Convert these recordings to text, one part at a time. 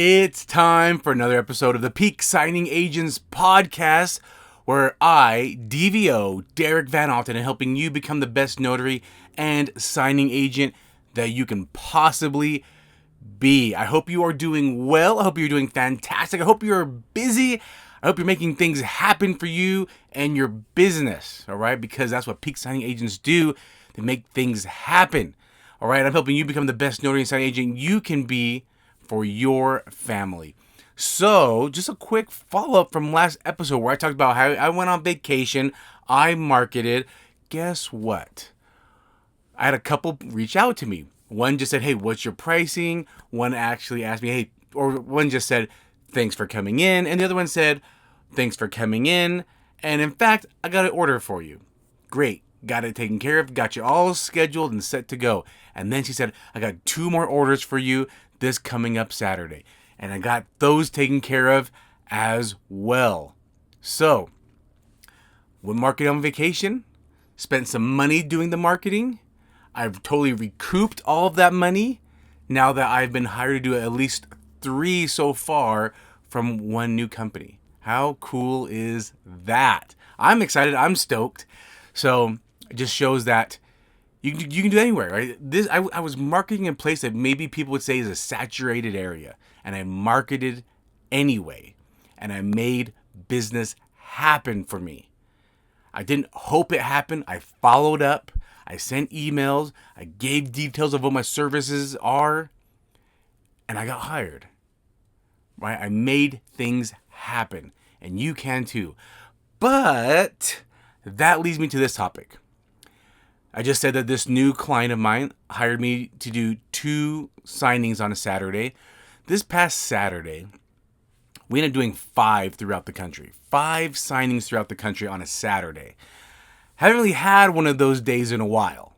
It's time for another episode of the Peak Signing Agents podcast, where I, DVO, Derek Van Alten, am helping you become the best notary and signing agent that you can possibly be. I hope you are doing well. I hope you're doing fantastic. I hope you're busy. I hope you're making things happen for you and your business, all right? Because that's what Peak Signing Agents do. They make things happen, all right? I'm helping you become the best notary and signing agent you can be for your family. So, just a quick follow-up from last episode where I talked about how I went on vacation, I marketed. Guess what? I had a couple reach out to me. One just said, hey, what's your pricing? One actually asked me, hey, or one just said, thanks for coming in. And the other one said, thanks for coming in. And in fact, I got an order for you. Great. Got it taken care of. Got you all scheduled and set to go. And then she said, I got 2 more orders for you this coming up Saturday. And I got those taken care of as well. So, went marketing on vacation. Spent some money doing the marketing. I've totally recouped all of that money now that I've been hired to do at least 3 so far from one new company. How cool is that? I'm excited. I'm stoked. So it just shows that you can do it anywhere, right? I was marketing in a place that maybe people would say is a saturated area, and I marketed anyway, and I made business happen for me. I didn't hope it happened. I followed up. I sent emails. I gave details of what my services are, and I got hired. Right? I made things happen, and you can too. But that leads me to this topic. I just said that this new client of mine hired me to do 2 signings on a Saturday. This past Saturday, we ended up doing 5 throughout the country. 5 signings throughout the country on a Saturday. Haven't really had one of those days in a while.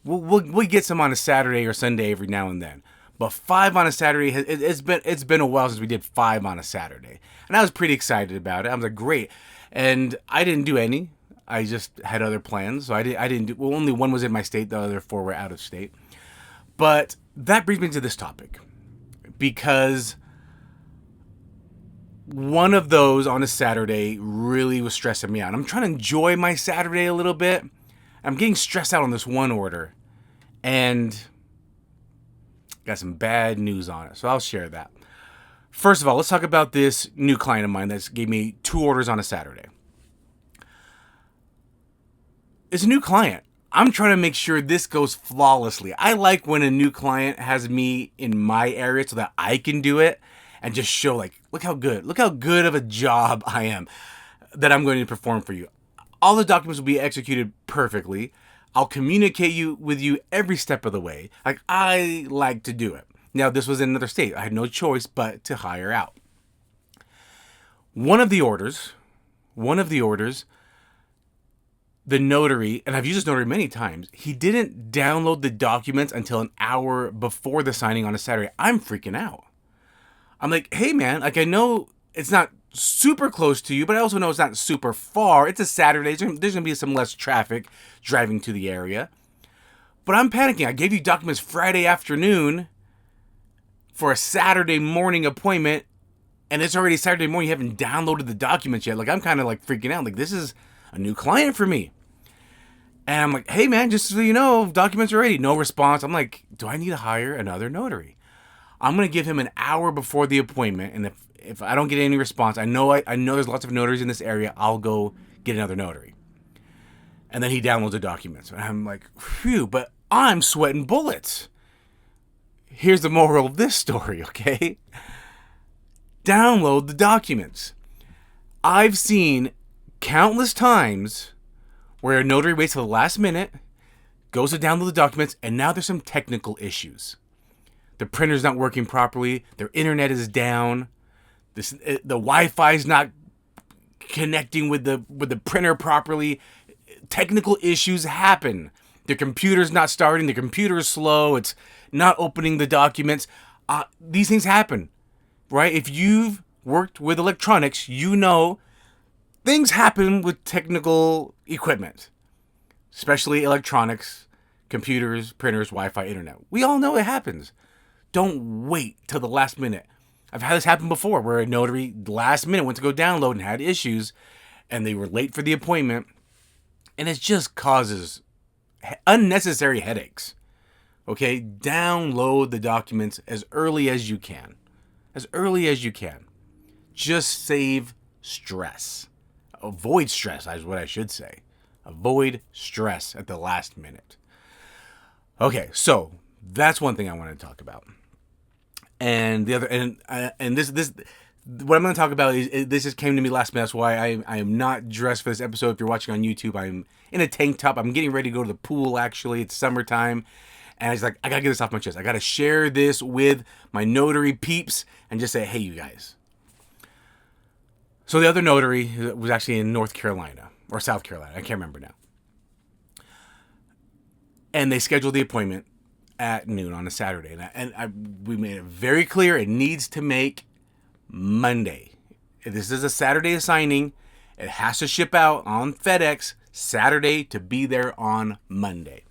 We'll get some on a Saturday or Sunday every now and then. But 5 on a Saturday, it's been a while since we did 5 on a Saturday. And I was pretty excited about it. I was like, great. And I didn't do any. I just had other plans. So I didn't do, well, only one was in my state. The other 4 were out of state. But that brings me to this topic. Because one of those on a Saturday really was stressing me out. I'm trying to enjoy my Saturday a little bit. I'm getting stressed out on this one order. And got some bad news on it. So I'll share that. First of all, let's talk about this new client of mine that gave me 2 orders on a Saturday. It's a new client. I'm trying to make sure this goes flawlessly. I like when a new client has me in my area so that I can do it and just show, like, look how good of a job I am that I'm going to perform for you. All the documents will be executed perfectly. I'll communicate with you every step of the way. Like, I like to do it. Now, this was in another state. I had no choice but to hire out. One of the orders, the notary, and I've used this notary many times, he didn't download the documents until an hour before the signing on a Saturday. I'm freaking out. I'm like, hey man, like, I know it's not super close to you, but I also know it's not super far. It's a Saturday. There's going to be some less traffic driving to the area. But I'm panicking. I gave you documents Friday afternoon for a Saturday morning appointment, and it's already Saturday morning. You haven't downloaded the documents yet. Like, I'm kind of like freaking out. Like, this is a new client for me. And I'm like, hey man, just so you know, documents are ready. No response. I'm like, do I need to hire another notary? I'm going to give him an hour before the appointment. And if I don't get any response, I know there's lots of notaries in this area. I'll go get another notary. And then he downloads the documents. And I'm like, phew, but I'm sweating bullets. Here's the moral of this story, okay? Download the documents. I've seen countless times where a notary waits till the last minute, goes to download the documents, and now there's some technical issues. The printer's not working properly. Their internet is down. The Wi-Fi is not connecting with the printer properly. Technical issues happen. Their computer's not starting. The computer is slow. It's not opening the documents. These things happen, right? If you've worked with electronics, you know things happen with technical equipment, especially electronics, computers, printers, Wi-Fi, internet. We all know it happens. Don't wait till the last minute. I've had this happen before where a notary last minute went to go download and had issues and they were late for the appointment. And it just causes unnecessary headaches. Okay, download the documents as early as you can. As early as you can. Just save stress. Avoid stress, is what I should say. Avoid stress at the last minute. Okay, so that's one thing I want to talk about. And the other, and this what I'm going to talk about is this just came to me last minute. That's why I am not dressed for this episode. If you're watching on YouTube, I'm in a tank top. I'm getting ready to go to the pool. Actually, it's summertime, and I was like, I gotta get this off my chest. I gotta share this with my notary peeps and just say, hey, you guys. So the other notary was actually in North Carolina or South Carolina. I can't remember now. And they scheduled the appointment at noon on a Saturday. We made it very clear it needs to make Monday. If this is a Saturday signing, it has to ship out on FedEx Saturday to be there on Monday.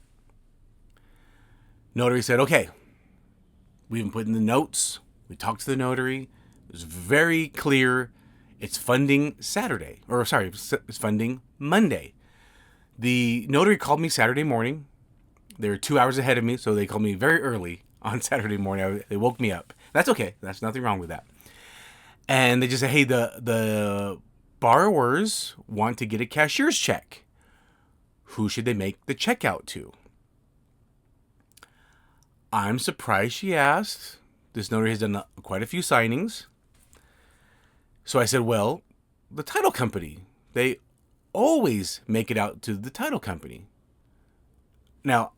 Notary said, okay. We even put in the notes. We talked to the notary. It was very clear. It's funding Saturday. It's funding Monday. The notary called me Saturday morning. They were 2 hours ahead of me, so they called me very early on Saturday morning. They woke me up. That's okay. That's nothing wrong with that. And they just said, hey, the borrowers want to get a cashier's check. Who should they make the check out to? I'm surprised she asked. This notary has done quite a few signings. So I said, well, the title company. They always make it out to the title company. Now,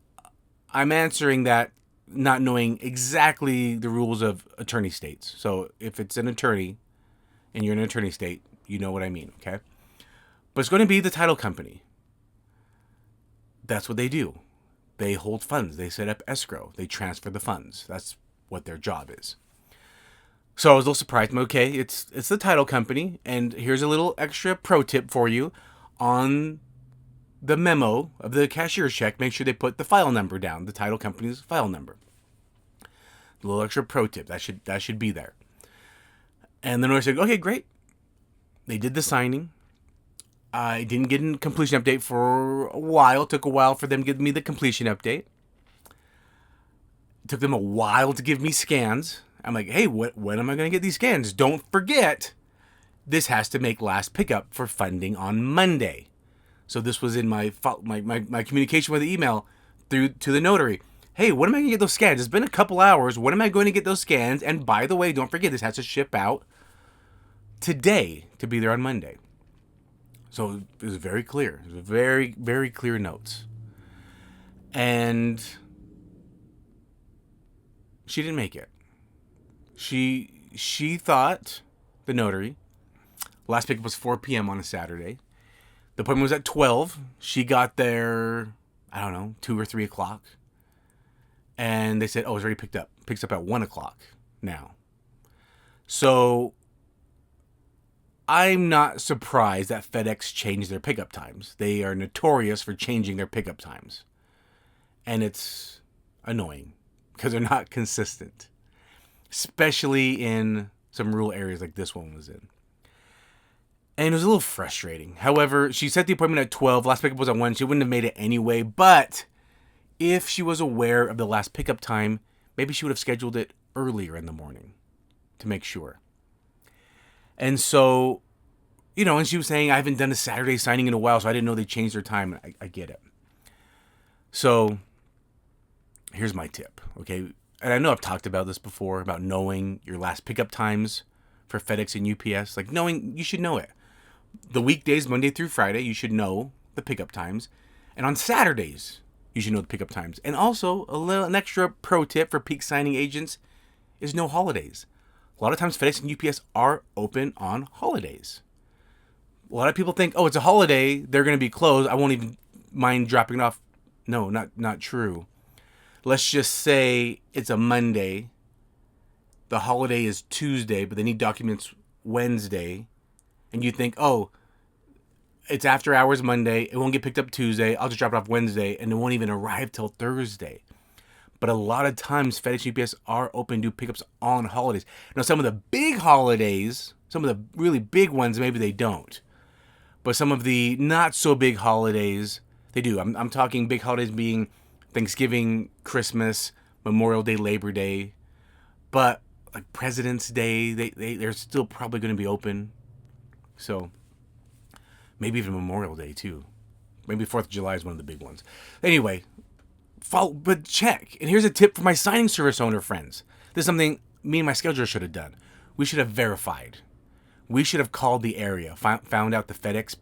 I'm answering that not knowing exactly the rules of attorney states. So if it's an attorney and you're in an attorney state, you know what I mean, okay? But it's going to be the title company. That's what they do. They hold funds. They set up escrow. They transfer the funds. That's what their job is. So I was a little surprised. Okay, it's the title company. And here's a little extra pro tip for you. On the memo of the cashier's check, make sure they put the file number down, the title company's file number. A little extra pro tip. That should be there. And then I said, okay, great. They did the signing. I didn't get a completion update for a while. It took a while for them to give me the completion update. It took them a while to give me scans. I'm like, hey, when am I going to get these scans? Don't forget, this has to make last pickup for funding on Monday. So this was in my communication with the email through to the notary. Hey, when am I going to get those scans? It's been a couple hours. When am I going to get those scans? And by the way, don't forget, this has to ship out today to be there on Monday. So it was very clear. It was very, very clear notes. And she didn't make it. She thought, the notary, last pickup was 4 p.m. on a Saturday. The appointment was at 12. She got there, I don't know, 2 or 3 o'clock. And they said, oh, it's already picked up. Picks up at 1 o'clock now. So I'm not surprised that FedEx changed their pickup times. They are notorious for changing their pickup times. And it's annoying because they're not consistent, especially in some rural areas like this one was in. And it was a little frustrating. However, she set the appointment at 12. Last pickup was at 1. She wouldn't have made it anyway. But if she was aware of the last pickup time, maybe she would have scheduled it earlier in the morning to make sure. And so, and she was saying, I haven't done a Saturday signing in a while, so I didn't know they changed their time. I get it. So here's my tip, okay? And I know I've talked about this before, about knowing your last pickup times for FedEx and UPS. Like you should know it. The weekdays, Monday through Friday, you should know the pickup times. And on Saturdays, you should know the pickup times. And also, an extra pro tip for peak signing agents is no holidays. A lot of times FedEx and UPS are open on holidays. A lot of people think, oh, it's a holiday, they're going to be closed, I won't even mind dropping it off. No, not true. Let's just say it's a Monday. The holiday is Tuesday, but they need documents Wednesday. And you think, oh, it's after hours Monday. It won't get picked up Tuesday. I'll just drop it off Wednesday. And it won't even arrive till Thursday. But a lot of times FedEx and UPS are open to do pickups on holidays. Now, some of the big holidays, some of the really big ones, maybe they don't. But some of the not so big holidays, they do. I'm talking big holidays being Thanksgiving, Christmas, Memorial Day, Labor Day. But like President's Day, they're still probably going to be open. So maybe even Memorial Day too. Maybe 4th of July is one of the big ones. Anyway, but check. And here's a tip for my signing service owner friends. This is something me and my scheduler should have done. We should have verified. We should have called the area, found out the FedEx.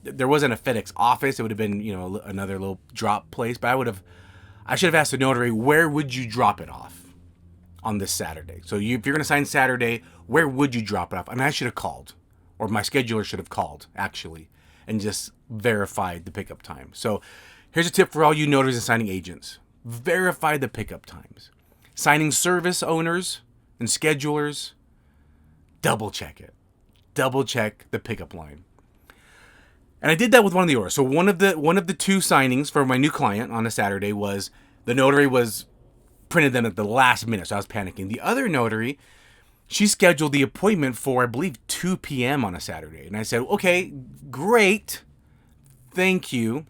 There wasn't a FedEx office. It would have been, another little drop place. But I should have asked the notary, where would you drop it off on this Saturday? So if you're going to sign Saturday, where would you drop it off? And I should have called, or my scheduler should have called, actually, and just verified the pickup time. So here's a tip for all you notaries and signing agents. Verify the pickup times. Signing service owners and schedulers, double check it. Double check the pickup line. And I did that with one of the orders. So one of the two signings for my new client on a Saturday was the notary printed them at the last minute, so I was panicking. The other notary, she scheduled the appointment for, I believe, 2 p.m. on a Saturday. And I said, okay, great. Thank you.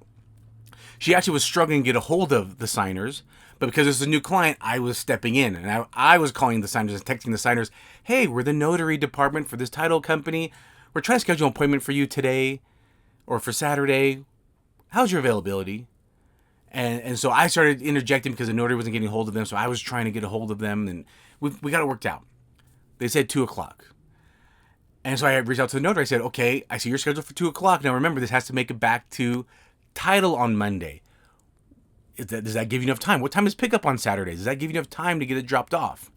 She actually was struggling to get a hold of the signers, but because it was a new client, I was stepping in. And I was calling the signers and texting the signers, hey, we're the notary department for this title company. We're trying to schedule an appointment for you today or for Saturday. How's your availability? And so I started interjecting because the notary wasn't getting a hold of them, so I was trying to get a hold of them, and we got it worked out. They said 2 o'clock. And so I reached out to the notary. I said, okay, I see you're scheduled for 2 o'clock. Now remember, this has to make it back to title on Monday. Does that give you enough time? What time is pickup on Saturdays? Does that give you enough time to get it dropped off?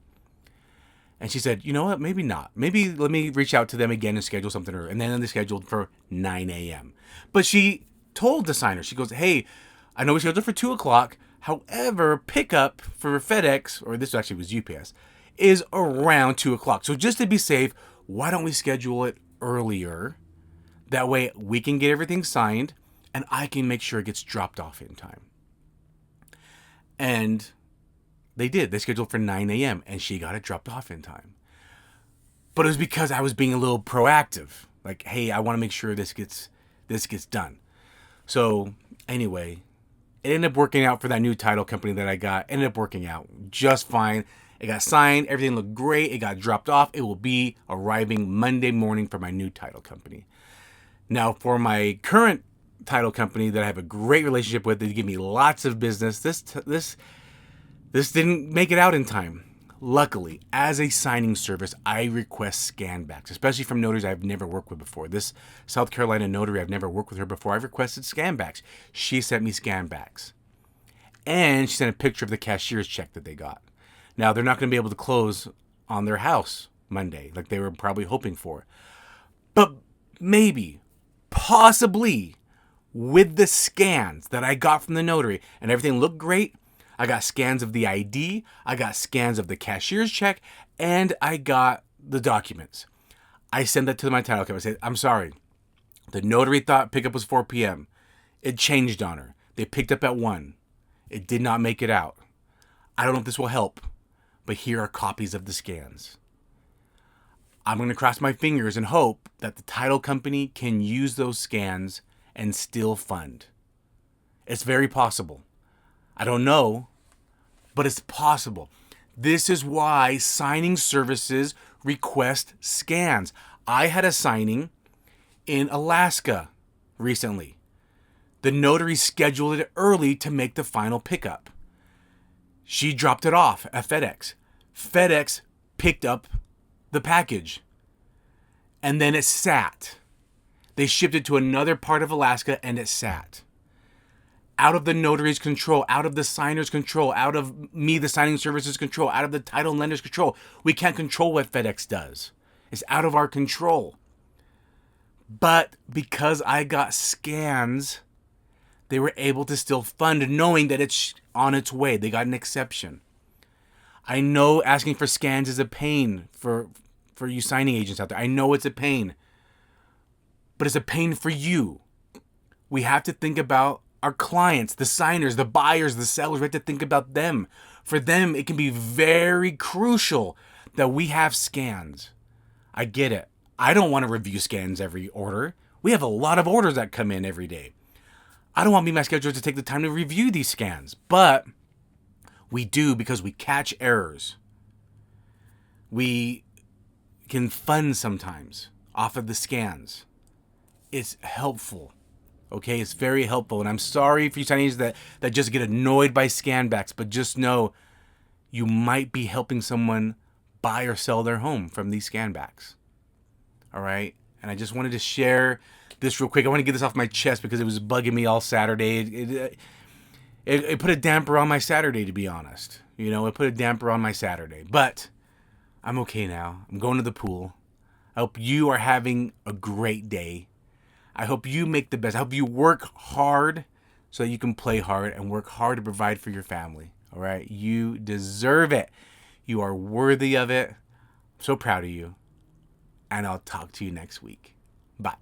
And she said, you know what? Maybe not. Maybe let me reach out to them again and schedule something. And then they scheduled for 9 a.m. But she told the signer, she goes, hey, I know we scheduled for 2 o'clock. However, pickup for FedEx, or this actually was UPS, is around 2 o'clock. So just to be safe, why don't we schedule it earlier? That way we can get everything signed and I can make sure it gets dropped off in time. And they did. They scheduled for 9 a.m. and she got it dropped off in time. But it was because I was being a little proactive. Like, hey, I want to make sure this gets done. So anyway, it ended up working out for that new title company that I got. Ended up working out just fine. It got signed. Everything looked great. It got dropped off. It will be arriving Monday morning for my new title company. Now, for my current title company that I have a great relationship with, they give me lots of business. This didn't make it out in time. Luckily, as a signing service, I request scan backs, especially from notaries I've never worked with before. This South Carolina notary, I've never worked with her before. I've requested scan backs. She sent me scan backs. And she sent a picture of the cashier's check that they got. Now, they're not going to be able to close on their house Monday, like they were probably hoping for. But maybe, possibly, with the scans that I got from the notary, and everything looked great, I got scans of the ID, I got scans of the cashier's check, and I got the documents. I sent that to my title company. I said, I'm sorry. The notary thought pickup was 4 p.m. It changed on her. They picked up at 1. It did not make it out. I don't know if this will help, but here are copies of the scans. I'm going to cross my fingers and hope that the title company can use those scans and still fund. It's very possible. I don't know, but it's possible. This is why signing services request scans. I had a signing in Alaska recently. The notary scheduled it early to make the final pickup. She dropped it off at FedEx. FedEx picked up the package. And then it sat. They shipped it to another part of Alaska and it sat. Out of the notary's control, out of the signer's control, out of me, the signing services control, out of the title lender's control. We can't control what FedEx does. It's out of our control. But because I got scans, they were able to still fund knowing that it's on its way. They got an exception. I know asking for scans is a pain for you signing agents out there. I know it's a pain. But it's a pain for you. We have to think about our clients, the signers, the buyers, the sellers. We have to think about them. For them, it can be very crucial that we have scans. I get it. I don't want to review scans every order. We have a lot of orders that come in every day. I don't want me and my scheduler to take the time to review these scans, but we do because we catch errors. We can fund sometimes off of the scans. It's helpful. Okay, it's very helpful. And I'm sorry for you signings that just get annoyed by scan backs, but just know you might be helping someone buy or sell their home from these scan backs. All right? And I just wanted to share this real quick. I want to get this off my chest because it was bugging me all Saturday. It put a damper on my Saturday, to be honest. You know, it put a damper on my Saturday. But I'm okay now. I'm going to the pool. I hope you are having a great day. I hope you make the best. I hope you work hard so that you can play hard and work hard to provide for your family. All right? You deserve it. You are worthy of it. I'm so proud of you. And I'll talk to you next week. Bye.